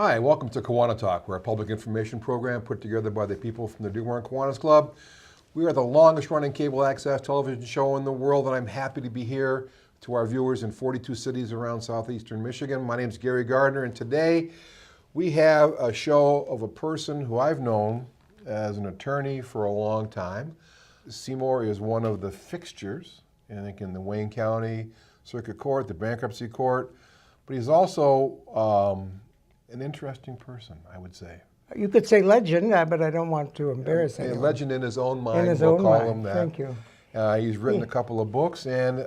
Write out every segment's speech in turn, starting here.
Hi, welcome to KiwaniTalk. We're a public information program put together by the people from the Dearborn Kiwanis Club. We are the longest running cable access television show in the world, and I'm happy to be here to our viewers in 42 cities around southeastern Michigan. My name is Gary Gardner, and today we have a show of a person who I've known as an attorney for a long time. Seymour is one of the fixtures, I think, in the Wayne County Circuit Court, the bankruptcy court, but he's also an interesting person, I would say. You could say legend, but I don't want to embarrass anyone. A legend in his own mind, In his we'll own call mind. him that. Thank you. He's written a couple of books, and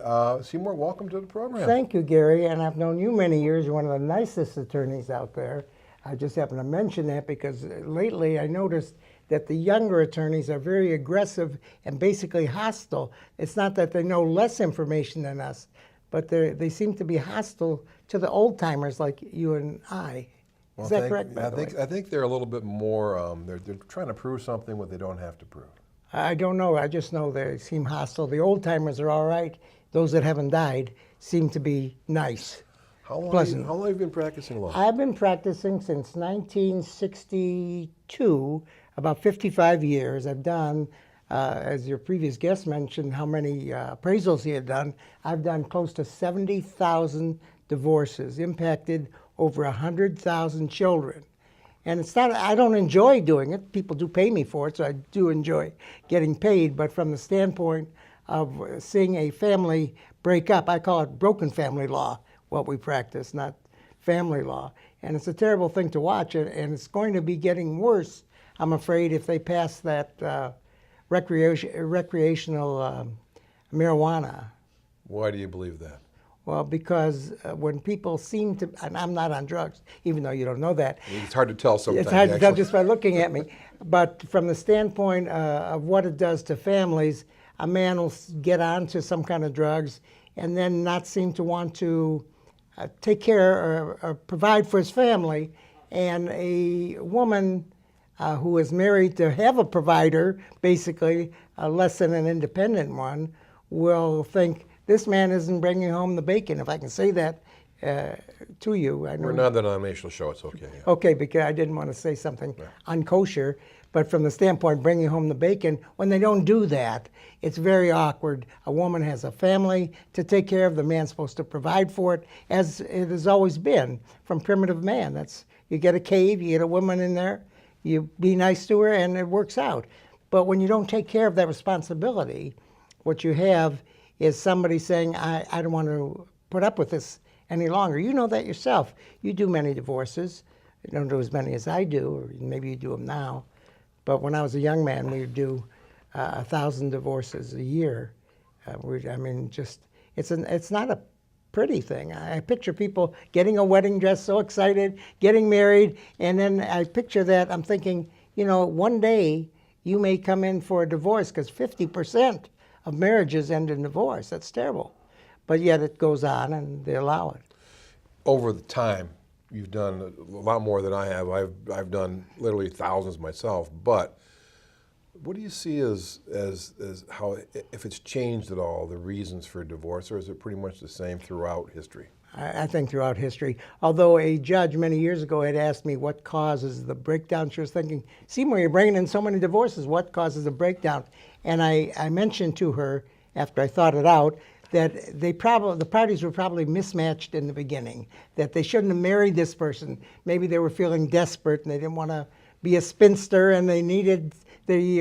Seymour, welcome to the program. Thank you, Gary, and I've known you many years. You're one of the nicest attorneys out there. I just happen to mention that because lately I noticed that the younger attorneys are very aggressive and basically hostile. It's not that they know less information than us, but they seem to be hostile to the old-timers like you and I. Is that correct, by the way? I think they're a little bit more, they're trying to prove something what they don't have to prove. I don't know. I just know they seem hostile. The old-timers are all right. Those that haven't died seem to be nice. How long Pleasant. have you been practicing law? I've been practicing since 1962, about 55 years. I've done, as your previous guest mentioned, how many appraisals he had done. I've done close to 70,000 divorces, impacted over 100,000 children. And it's not, I don't enjoy doing it. People do pay me for it, so I do enjoy getting paid. But from the standpoint of seeing a family break up, I call it broken family law, what we practice, not family law. And it's a terrible thing to watch, and it's going to be getting worse, I'm afraid, if they pass that recreational marijuana. Why do you believe that? Well, because when people seem to, and I'm not on drugs, even though you don't know that. It's hard to tell sometimes. It's hard to tell actually. just by looking at me. But from the standpoint of what it does to families, a man will get onto some kind of drugs and then not seem to want to take care or provide for his family. And a woman who is married to have a provider, basically less than an independent one, will think, this man isn't bringing home the bacon, if I can say that to you. I know. We're not a denominational show, it's okay. Yeah. Okay, because I didn't want to say something unkosher, but from the standpoint of bringing home the bacon, when they don't do that, it's very awkward. A woman has a family to take care of. The man's supposed to provide for it, as it has always been from primitive man. That's, you get a cave, you get a woman in there, you be nice to her, and it works out. But when you don't take care of that responsibility, what you have is somebody saying, I don't want to put up with this any longer. You know that yourself. You do many divorces. You don't do as many as I do, or maybe you do them now. But when I was a young man, we would do 1,000 divorces a year. I mean, just, it's not a pretty thing. I picture people getting a wedding dress, so excited, getting married, and then I picture that, I'm thinking, you know, one day you may come in for a divorce, because 50% of marriages end in divorce. That's terrible. But yet it goes on and they allow it. Over the time, you've done a lot more than I have. I've done literally thousands myself. But what do you see as how, if it's changed at all, the reasons for divorce, or is it pretty much the same throughout history? I think throughout history. Although a judge many years ago had asked me what causes the breakdown, she was thinking, Seymour, you're bringing in so many divorces, what causes the breakdown? And I mentioned to her, after I thought it out, that the parties were probably mismatched in the beginning, that they shouldn't have married this person. Maybe they were feeling desperate and they didn't want to be a spinster, and they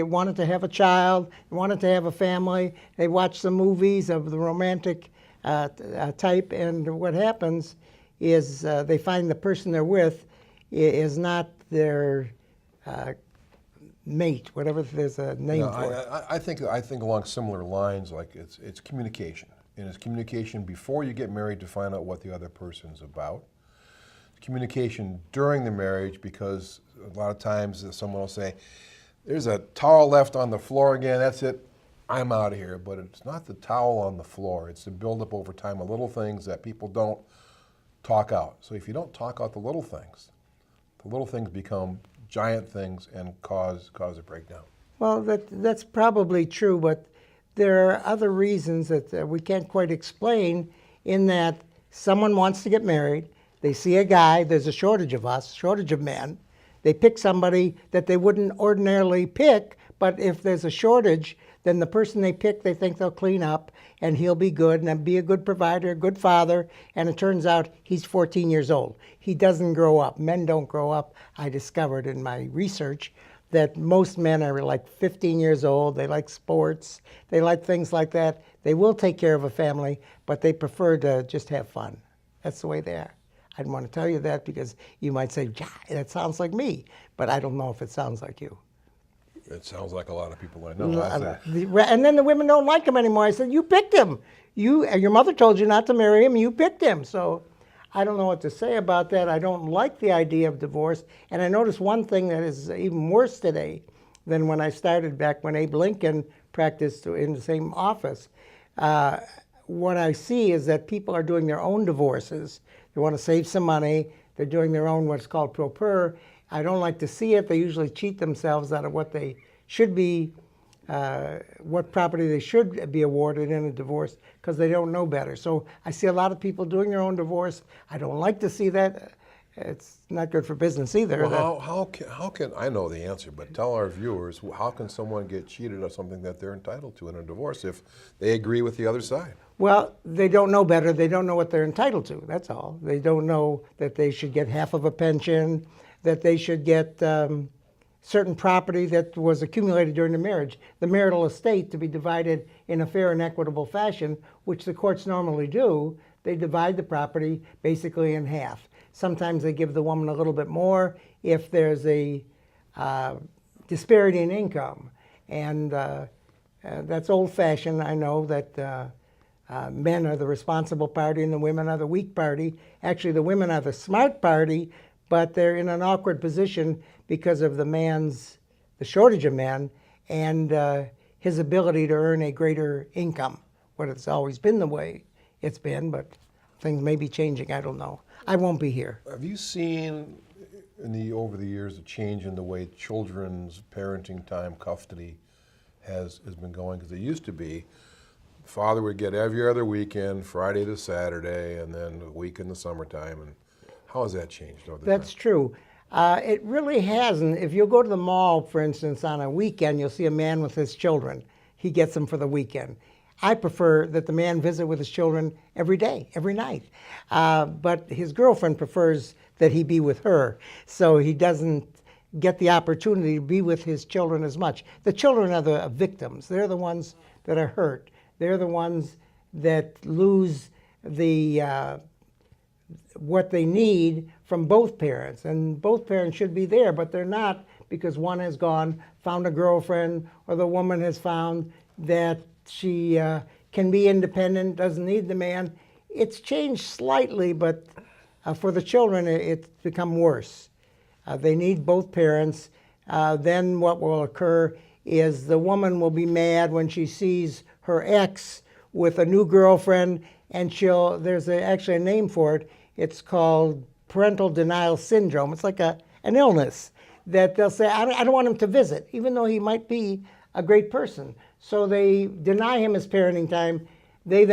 wanted to have a child, wanted to have a family. They watched some movies of the romantic type, and what happens is they find the person they're with is not their mate, whatever there's a name for it. I think along similar lines, like it's communication. And it's communication before you get married to find out what the other person's about. Communication during the marriage, because a lot of times someone will say, there's a towel left on the floor again, that's it, I'm out of here. But it's not the towel on the floor, it's the buildup over time of little things that people don't talk out. So if you don't talk out the little things become giant things and cause a breakdown. Well, that's probably true, but there are other reasons that we can't quite explain, in that someone wants to get married, They see a guy, there's a shortage of men. They pick somebody that they wouldn't ordinarily pick, but if there's a shortage, then the person they pick, they think they'll clean up and he'll be good and be a good provider, a good father. And it turns out he's 14 years old. He doesn't grow up. Men don't grow up. I discovered in my research that most men are like 15 years old. They like sports. They like things like that. They will take care of a family, but they prefer to just have fun. That's the way they are. I didn't want to tell you that because you might say, "Yeah, that sounds like me," but I don't know if it sounds like you. It sounds like a lot of people I know. And then the women don't like him anymore. I said, "You picked him. Your mother told you not to marry him. You picked him." So I don't know what to say about that. I don't like the idea of divorce. And I noticed one thing that is even worse today than when I started back when Abe Lincoln practiced in the same office. What I see is that people are doing their own divorces. They want to save some money. They're doing their own what's called pro per. I don't like to see it. They usually cheat themselves out of what they should be, what property they should be awarded in a divorce because they don't know better. So I see a lot of people doing their own divorce. I don't like to see that. It's not good for business either. Well, how can, I know the answer, but tell our viewers, how can someone get cheated of something that they're entitled to in a divorce if they agree with the other side? Well, they don't know better. They don't know what they're entitled to. That's all. They don't know that they should get half of a pension, that they should get certain property that was accumulated during the marriage, the marital estate to be divided in a fair and equitable fashion, which the courts normally do. They divide the property basically in half. Sometimes they give the woman a little bit more if there's a disparity in income. And that's old-fashioned. I know that men are the responsible party and the women are the weak party. Actually, the women are the smart party, but they're in an awkward position because of the shortage of men and his ability to earn a greater income. Well, it's always been the way it's been, but things may be changing. I don't know. I won't be here. Have you seen over the years a change in the way children's parenting time, custody has been going? Because it used to be the father would get every other weekend, Friday to Saturday, and then a week in the summertime. And how has that changed over the That's time? true. It really hasn't. If you go to the mall, for instance, on a weekend, you'll see a man with his children. He gets them for the weekend. I prefer that the man visit with his children every day, every night. But his girlfriend prefers that he be with her, so he doesn't get the opportunity to be with his children as much. The children are the victims. They're the ones that are hurt. They're the ones that lose what they need from both parents. And both parents should be there, but they're not because one has found a girlfriend, or the woman has found that she can be independent, doesn't need the man. It's changed slightly, but for the children, it's become worse. They need both parents. Then what will occur is the woman will be mad when she sees her ex with a new girlfriend, and there's actually a name for it. It's called parental denial syndrome. It's like an illness that they'll say, I don't want him to visit, even though he might be a great person. So they deny him his parenting time. The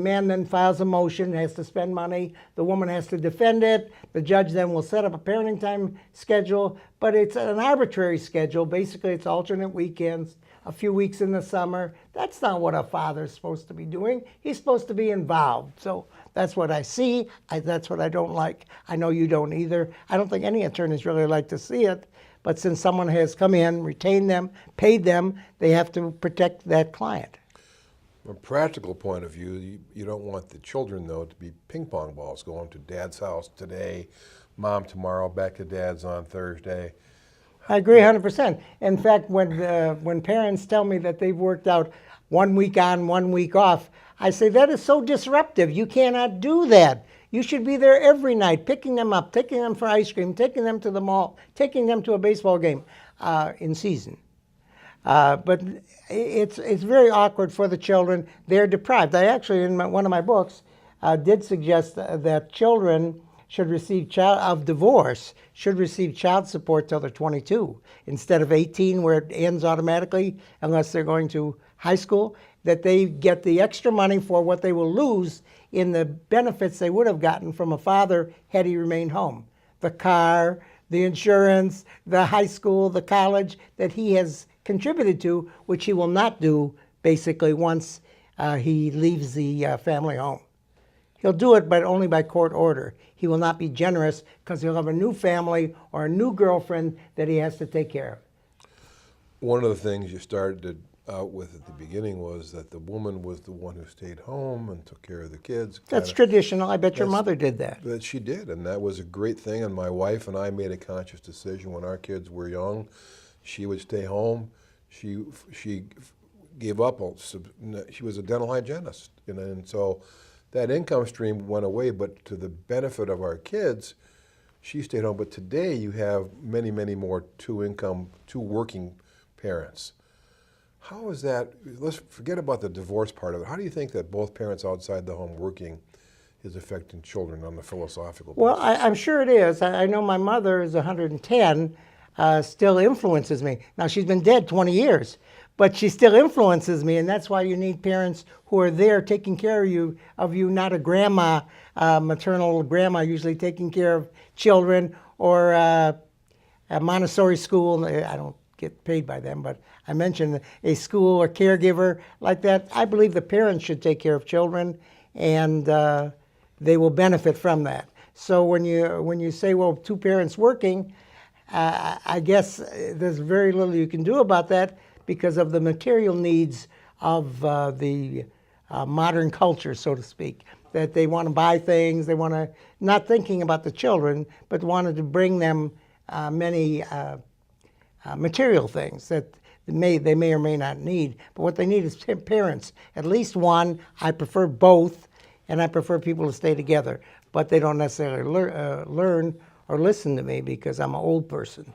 man then files a motion, has to spend money. The woman has to defend it. The judge then will set up a parenting time schedule, but it's an arbitrary schedule. Basically, it's alternate weekends, a few weeks in the summer. That's not what a father's supposed to be doing. He's supposed to be involved. So that's what I see. That's what I don't like. I know you don't either. I don't think any attorneys really like to see it. But since someone has come in, retained them, paid them, they have to protect that client. From a practical point of view, you don't want the children, though, to be ping pong balls going to dad's house today, mom tomorrow, back to dad's on Thursday. I agree 100%. In fact, when parents tell me that they've worked out 1 week on, 1 week off, I say that is so disruptive. You cannot do that. You should be there every night, picking them up, taking them for ice cream, taking them to the mall, taking them to a baseball game in season. But it's very awkward for the children. They're deprived. I actually, in one of my books, did suggest that children should receive should receive child support till they're 22 instead of 18, where it ends automatically unless they're going to high school. That they get the extra money for what they will lose in the benefits they would have gotten from a father had he remained home. The car, the insurance, the high school, the college that he has contributed to, which he will not do basically once he leaves the family home. He'll do it, but only by court order. He will not be generous because he'll have a new family or a new girlfriend that he has to take care of. One of the things you started out with at the beginning was that the woman was the one who stayed home and took care of the kids. That's traditional. I bet your mother did that. But she did, and that was a great thing. And my wife and I made a conscious decision when our kids were young. She would stay home. She gave up. She was a dental hygienist, and so that income stream went away. But to the benefit of our kids, she stayed home. But today you have many, many more two working parents. How is that? Let's forget about the divorce part of it. How do you think that both parents outside the home working is affecting children on the philosophical basis? Well, I'm sure it is. I know my mother is 110, still influences me. Now, she's been dead 20 years, but she still influences me, and that's why you need parents who are there taking care of you, not a grandma, maternal grandma, usually taking care of children, or a Montessori school. I don't get paid by them, but I mentioned a school or caregiver like that. I believe the parents should take care of children, and they will benefit from that. So when you say, well, two parents working, I guess there's very little you can do about that because of the material needs of the modern culture, so to speak. That they want to buy things, they want to, not thinking about the children, but wanted to bring them many material things that they may or may not need. But what they need is parents, at least one. I prefer both, and I prefer people to stay together. But they don't necessarily learn or listen to me because I'm an old person.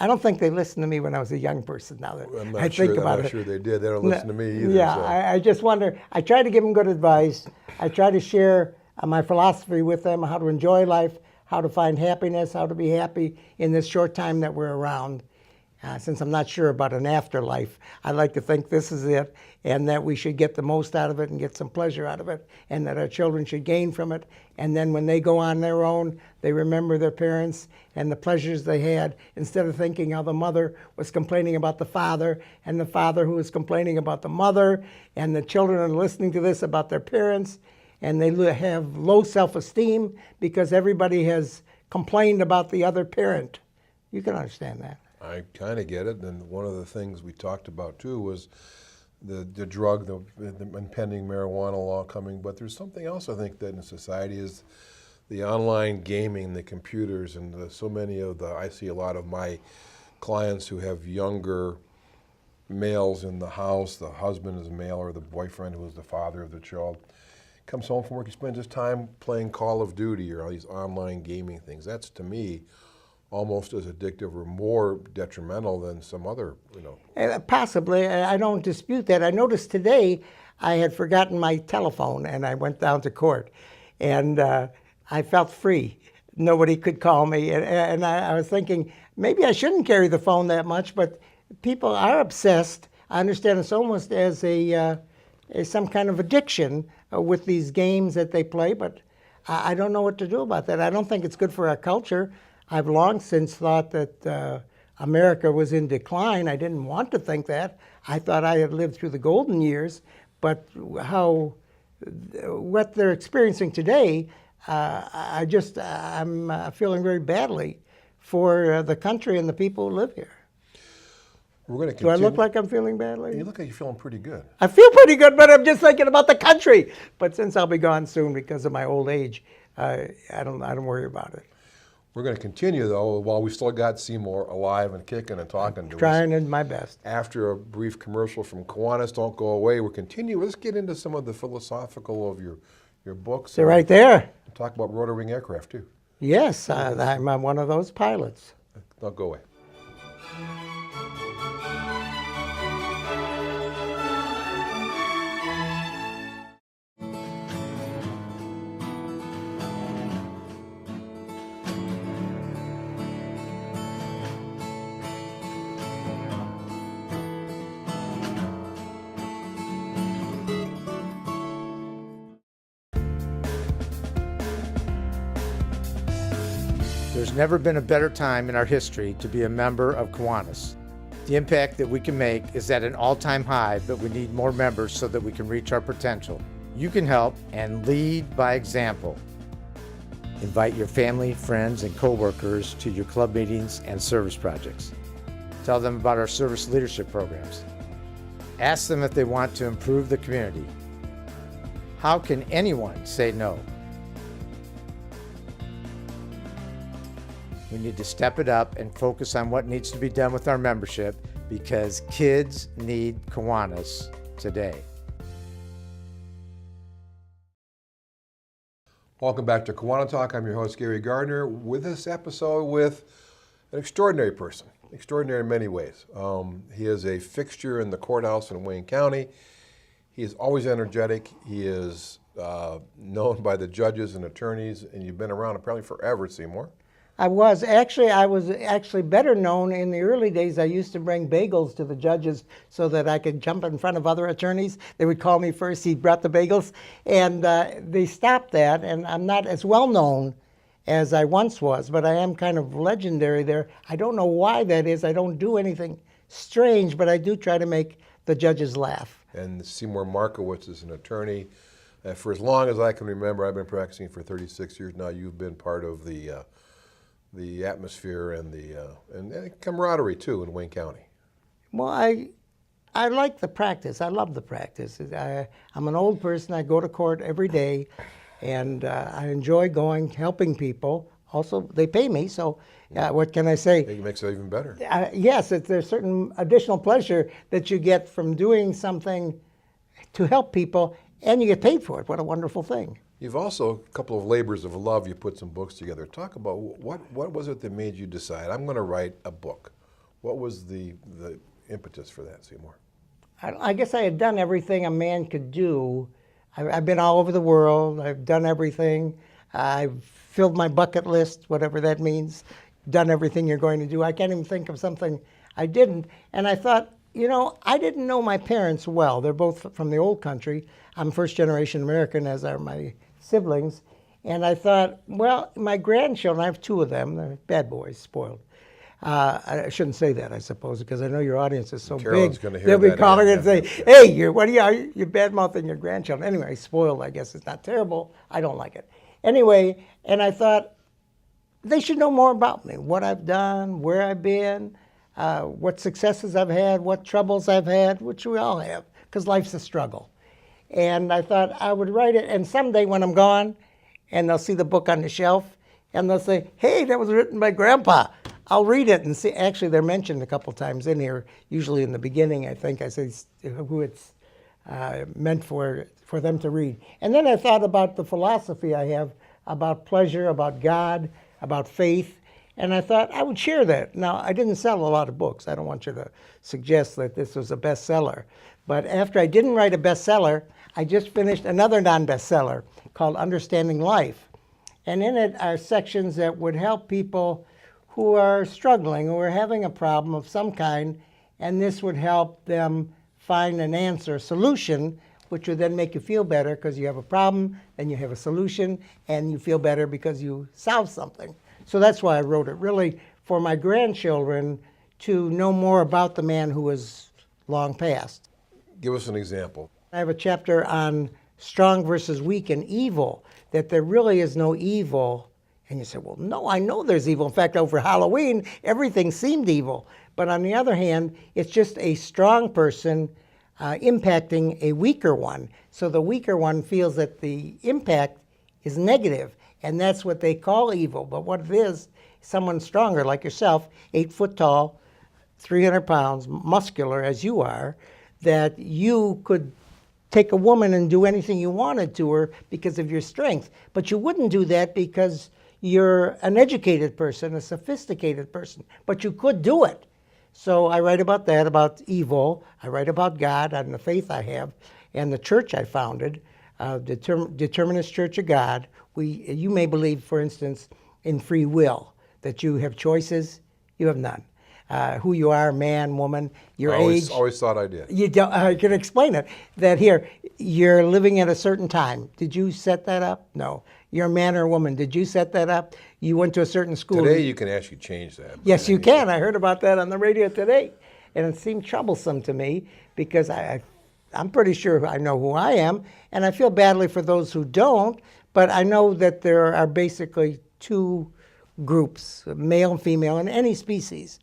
I don't think they listened to me when I was a young person. Now that I think about it, I'm not sure they did. They don't listen to me either. Yeah, So. I just wonder. I try to give them good advice. I try to share my philosophy with them, how to enjoy life, how to find happiness, how to be happy in this short time that we're around. Since I'm not sure about an afterlife, I like to think this is it, and that we should get the most out of it and get some pleasure out of it, and that our children should gain from it. And then when they go on their own, they remember their parents and the pleasures they had, instead of thinking how the mother was complaining about the father, and the father who was complaining about the mother, and the children are listening to this about their parents, and they have low self-esteem because everybody has complained about the other parent. You can understand that. I kind of get it, and one of the things we talked about too was the drug, the impending marijuana law coming, but there's something else I think that in society is the online gaming, the computers, and I see a lot of my clients who have younger males in the house. The husband is a male, or the boyfriend who is the father of the child. Comes home from work, he spends his time playing Call of Duty or all these online gaming things. That's, to me, almost as addictive or more detrimental than some other, Possibly. I don't dispute that. I noticed today I had forgotten my telephone, and I went down to court, and I felt free. Nobody could call me, and I was thinking, maybe I shouldn't carry the phone that much, but people are obsessed. I understand it's almost as some kind of addiction with these games that they play, but I don't know what to do about that. I don't think it's good for our culture. I've long since thought that America was in decline. I didn't want to think that. I thought I had lived through the golden years, but what they're experiencing today, I'm feeling very badly for the country and the people who live here. We're going to Do I continue. look like I'm feeling badly? You look like you're feeling pretty good. I feel pretty good, but I'm just thinking about the country. But since I'll be gone soon because of my old age, I don't worry about it. We're going to continue, though, while we still got Seymour alive and kicking and talking to us. Trying my best. After a brief commercial from Kiwanis, don't go away. We'll continue. Let's get into some of the philosophical of your books. They're right there. We'll talk about rotor wing aircraft, too. Yes, I'm one of those pilots. Don't go away. There's never been a better time in our history to be a member of Kiwanis. The impact that we can make is at an all-time high, but we need more members so that we can reach our potential. You can help and lead by example. Invite your family, friends, and coworkers to your club meetings and service projects. Tell them about our service leadership programs. Ask them if they want to improve the community. How can anyone say no? We need to step it up and focus on what needs to be done with our membership because kids need Kiwanis today. Welcome back to KiwaniTalk. I'm your host, Gary Gardner, with this episode with an extraordinary person, extraordinary in many ways. He is a fixture in the courthouse in Wayne County. He is always energetic. He is known by the judges and attorneys, and you've been around apparently forever, Seymour. I was actually better known in the early days. I used to bring bagels to the judges so that I could jump in front of other attorneys. They would call me first. He brought the bagels. And they stopped that, and I'm not as well known as I once was, but I am kind of legendary there. I don't know why that is. I don't do anything strange, but I do try to make the judges laugh. And Seymour Markowitz is an attorney. For as long as I can remember, I've been practicing for 36 years now. You've been part of the atmosphere and the camaraderie too in Wayne County. Well, I like the practice. I love the practice. I'm an old person. I go to court every day, and I enjoy going, helping people. Also, they pay me, so what can I say? It makes it even better. Yes, there's certain additional pleasure that you get from doing something to help people, and you get paid for it. What a wonderful thing. You've also, a couple of labors of love, you put some books together. Talk about what was it that made you decide, I'm going to write a book? What was the impetus for that, Seymour? I guess I had done everything a man could do. I've been all over the world. I've done everything. I've filled my bucket list, whatever that means, done everything you're going to do. I can't even think of something I didn't. And I thought, I didn't know my parents well. They're both from the old country. I'm first generation American, as are my siblings. And I thought, well, my grandchildren, I have two of them. They're bad boys, spoiled. I shouldn't say that, I suppose, because I know your audience is so Carolyn's big. Gonna hear They'll be that calling again. and say, hey, you're bad-mouthing your grandchildren. Anyway, spoiled, I guess, is not terrible. I don't like it. Anyway, and I thought, they should know more about me, what I've done, where I've been, what successes I've had, what troubles I've had, which we all have, because life's a struggle. And I thought I would write it, and someday when I'm gone, and they'll see the book on the shelf, and they'll say, hey, that was written by Grandpa. I'll read it and see. Actually, they're mentioned a couple times in here, usually in the beginning, I think. I say who it's meant for them to read. And then I thought about the philosophy I have about pleasure, about God, about faith, and I thought I would share that. Now, I didn't sell a lot of books. I don't want you to suggest that this was a bestseller. But after I didn't write a bestseller, I just finished another non-bestseller called Understanding Life. And in it are sections that would help people who are struggling, who are having a problem of some kind, and this would help them find an answer, a solution, which would then make you feel better because you have a problem, then you have a solution, and you feel better because you solved something. So that's why I wrote it, really for my grandchildren to know more about the man who was long past. Give us an example. I have a chapter on strong versus weak and evil, that there really is no evil. And you say, well, no, I know there's evil. In fact, over Halloween, everything seemed evil. But on the other hand, it's just a strong person impacting a weaker one. So the weaker one feels that the impact is negative, and that's what they call evil. But what it is, someone stronger like yourself, 8 foot tall, 300 pounds, muscular as you are, that you could take a woman and do anything you wanted to her because of your strength. But you wouldn't do that because you're an educated person, a sophisticated person. But you could do it. So I write about that, about evil. I write about God and the faith I have and the church I founded, Determinist Church of God. You may believe, for instance, in free will, that you have choices, you have none. Who you are, man, woman, your age. Always thought I did. You don't, I can explain it. That here, you're living at a certain time. Did you set that up? No. You're a man or a woman. Did you set that up? You went to a certain school. Today you can actually change that. Yes, you can. I heard about that on the radio today. And it seemed troublesome to me because I'm pretty sure I know who I am, and I feel badly for those who don't, but I know that there are basically two groups, male and female, in any species.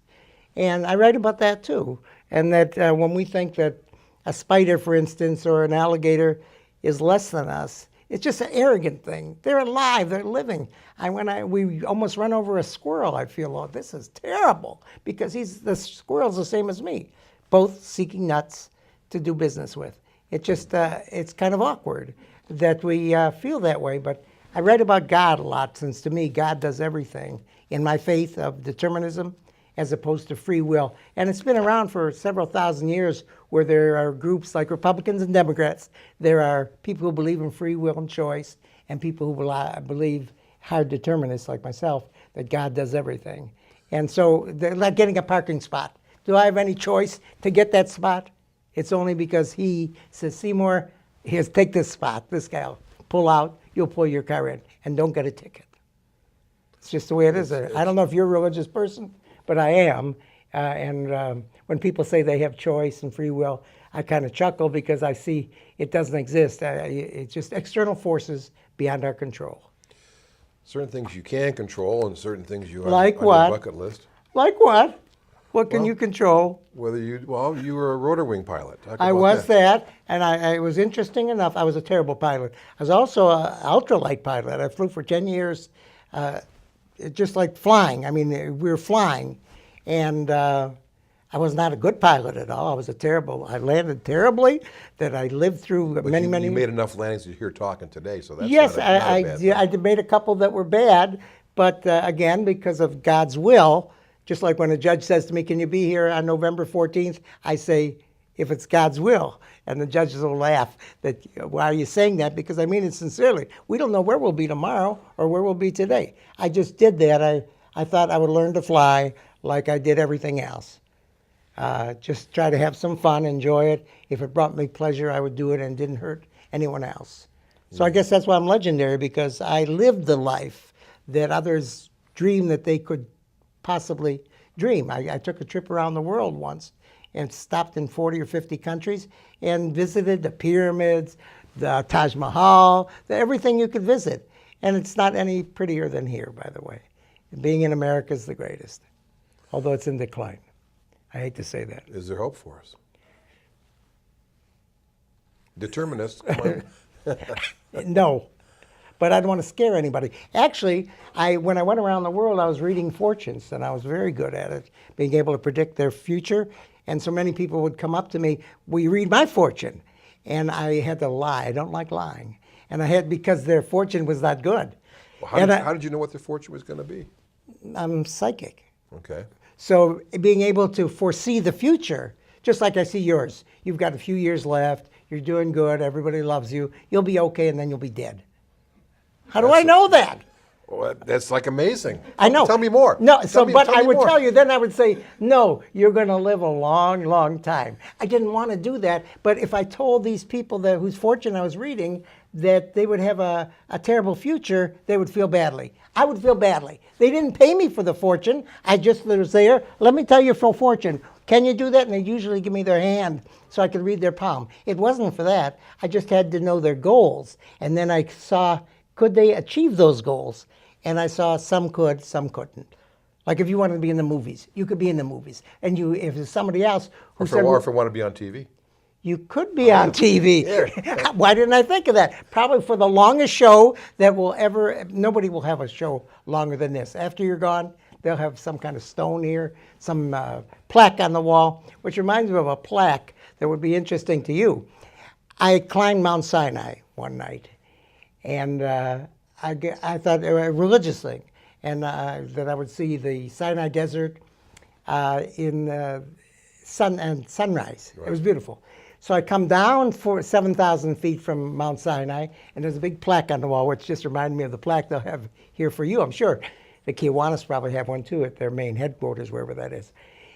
And I write about that too. And that when we think that a spider, for instance, or an alligator is less than us, it's just an arrogant thing. They're alive, they're living. We almost run over a squirrel, I feel, oh, this is terrible, because the squirrel's the same as me, both seeking nuts to do business with. It's kind of awkward that we feel that way, but I write about God a lot, since to me, God does everything in my faith of determinism as opposed to free will. And it's been around for several thousand years, where there are groups like Republicans and Democrats. There are people who believe in free will and choice, and people who believe, hard determinists like myself, that God does everything. And so they're like getting a parking spot. Do I have any choice to get that spot? It's only because he says, Seymour, take this spot. This guy will pull out, you'll pull your car in, and don't get a ticket. It's just the way it is. I don't know if you're a religious person, but I am. When people say they have choice and free will, I kind of chuckle, because I see it doesn't exist. It's just external forces beyond our control. Certain things you can control, and certain things you have Like on what? your bucket list. Like what? What can you control? You were a rotor wing pilot. Talk I about was that, and it was interesting enough. I was a terrible pilot. I was also an ultralight pilot. I flew for 10 years, just like flying. I mean, we were flying, and I was not a good pilot at all. I landed terribly, that I lived through many. You made enough landings that you're here talking today, so that's Yes, not a bad thing. I made a couple that were bad, but again, because of God's will, just like when a judge says to me, can you be here on November 14th? I say, if it's God's will. And the judges will laugh, that, why are you saying that? Because I mean it sincerely. We don't know where we'll be tomorrow or where we'll be today. I just did that. I thought I would learn to fly like I did everything else. Just try to have some fun, enjoy it. If it brought me pleasure, I would do it, and didn't hurt anyone else. So I guess that's why I'm legendary, because I lived the life that others dream that they could possibly dream. I took a trip around the world once and stopped in 40 or 50 countries and visited the pyramids, the Taj Mahal, everything you could visit. And it's not any prettier than here, by the way. Being in America is the greatest, although it's in decline. I hate to say that. Is there hope for us? Determinists, come on. No, but I don't want to scare anybody. Actually, when I went around the world, I was reading fortunes, and I was very good at it, being able to predict their future. And so many people would come up to me, will you read my fortune? And I had to lie. I don't like lying. And because their fortune was not good. Well, how did you know what their fortune was going to be? I'm psychic. Okay. So being able to foresee the future, just like I see yours. You've got a few years left. You're doing good. Everybody loves you. You'll be okay, and then you'll be dead. How do I know that? Well, that's like amazing. I know. Tell me more. No, Tell me more. tell you, then I would say, no, you're going to live a long, long time. I didn't want to do that, but if I told these people whose fortune I was reading that they would have a terrible future, they would feel badly. I would feel badly. They didn't pay me for the fortune. I just was there. Let me tell you for fortune. Can you do that? And they usually give me their hand so I could read their palm. It wasn't for that. I just had to know their goals. And then I saw, could they achieve those goals? And I saw some could, some couldn't. Like if you wanted to be in the movies, you could be in the movies. And if there's somebody else who said, or if I want to be on TV. You could be on TV. Yeah. Why didn't I think of that? Probably for the longest show that will ever, nobody will have a show longer than this. After you're gone, they'll have some kind of stone here, some plaque on the wall, which reminds me of a plaque that would be interesting to you. I climbed Mount Sinai one night, and I thought it was a religious thing, and that I would see the Sinai Desert in sunrise. Right. It was beautiful. So I come down for 7,000 feet from Mount Sinai, and there's a big plaque on the wall, which just reminded me of the plaque they'll have here for you, I'm sure. The Kiwanis probably have one too at their main headquarters, wherever that is.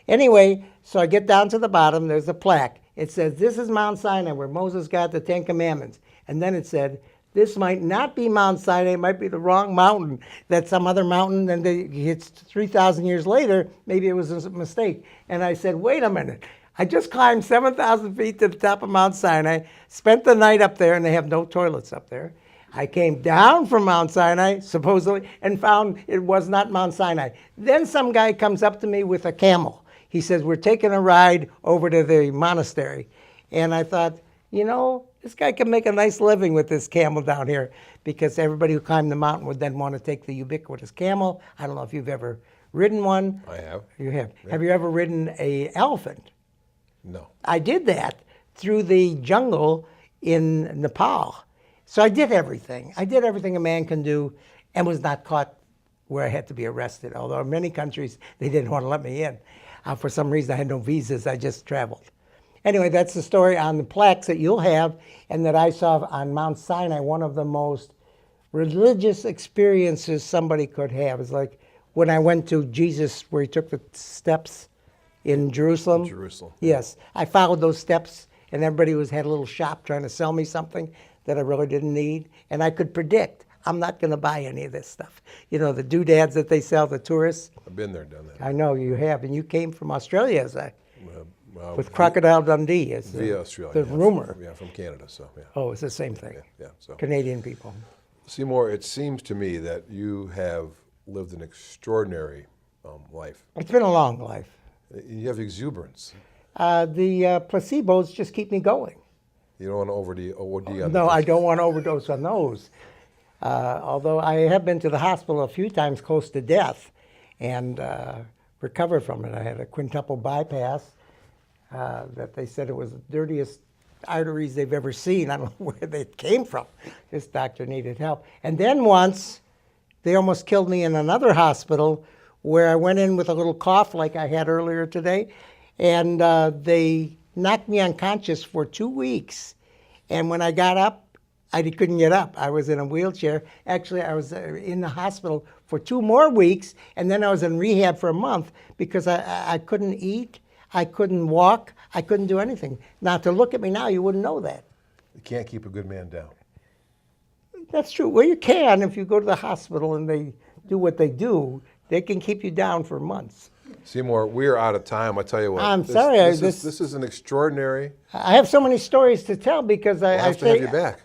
Anyway, so I get down to the bottom, there's a plaque. It says, this is Mount Sinai, where Moses got the 10 Commandments. And then it said, this might not be Mount Sinai, it might be the wrong mountain, that's some other mountain, and it's 3,000 years later, maybe it was a mistake. And I said, wait a minute. I just climbed 7,000 feet to the top of Mount Sinai, spent the night up there, and they have no toilets up there. I came down from Mount Sinai, supposedly, and found it was not Mount Sinai. Then some guy comes up to me with a camel. He says, we're taking a ride over to the monastery. And I thought, you know, this guy can make a nice living with this camel down here, because everybody who climbed the mountain would then want to take the ubiquitous camel. I don't know if you've ever ridden one. I have. You have. Yeah. Have you ever ridden an elephant? No. I did that through the jungle in Nepal. So I did everything. I did everything a man can do, and was not caught where I had to be arrested. Although in many countries, they didn't want to let me in. For some reason, I had no visas. I just traveled. Anyway, that's the story on the plaques that you'll have, and that I saw on Mount Sinai. One of the most religious experiences somebody could have is like when I went to Jesus, where he took the steps in Jerusalem. Jerusalem. Yes. I followed those steps, and everybody had a little shop trying to sell me something that I really didn't need. And I could predict, I'm not going to buy any of this stuff. You know, the doodads that they sell, the tourists. I've been there, done that. I know you have. And you came from Australia, Well, with Crocodile Dundee. Is via Australia. the rumor. Yeah, from Canada, so yeah. Oh, it's the same thing. Yeah, so. Canadian people. Seymour, it seems to me that you have lived an extraordinary life. It's been a long life. You have exuberance. The placebos just keep me going. You don't want to OD on No, I don't want to overdose on those. Although I have been to the hospital a few times close to death and recovered from it. I had a quintuple bypass that they said it was the dirtiest arteries they've ever seen. I don't know where they came from. This doctor needed help. And then once, they almost killed me in another hospital where I went in with a little cough like I had earlier today, and they knocked me unconscious for 2 weeks. And when I got up, I couldn't get up. I was in a wheelchair. Actually, I was in the hospital for 2 more weeks, and then I was in rehab for a month because I couldn't eat, I couldn't walk, I couldn't do anything. Now, to look at me now, you wouldn't know that. You can't keep a good man down. That's true. Well, you can if you go to the hospital and they do what they do. They can keep you down for months. Seymour, we are out of time. I tell you what. I'm sorry. This is an extraordinary. I have so many stories to tell because We'll I have to say, have you back.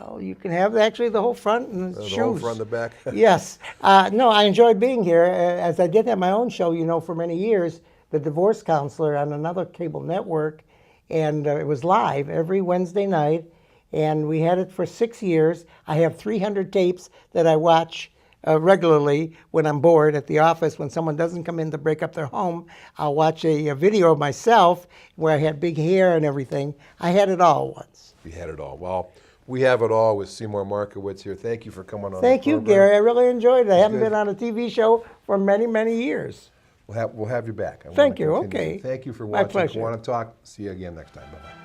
oh, you can have actually the whole front and The shoes. whole front and the back. Yes. No, I enjoyed being here. As I did have my own show, you know, for many years, The Divorce Counselor on another cable network, and it was live every Wednesday night, and we had it for 6 years. I have 300 tapes that I watch regularly when I'm bored at the office. When someone doesn't come in to break up their home, I'll watch a video of myself where I had big hair and everything. I had it all once. We had it all. Well, we have it all with Seymour Markowitz here. Thank you for coming on. Thank the you, program. Gary. I really enjoyed it. I haven't good. been on a TV show for many, many years. We'll have you back. I Thank wanna you. continue. Okay. Thank you for My watching pleasure. KiwaniTalk. See you again next time. Bye-bye.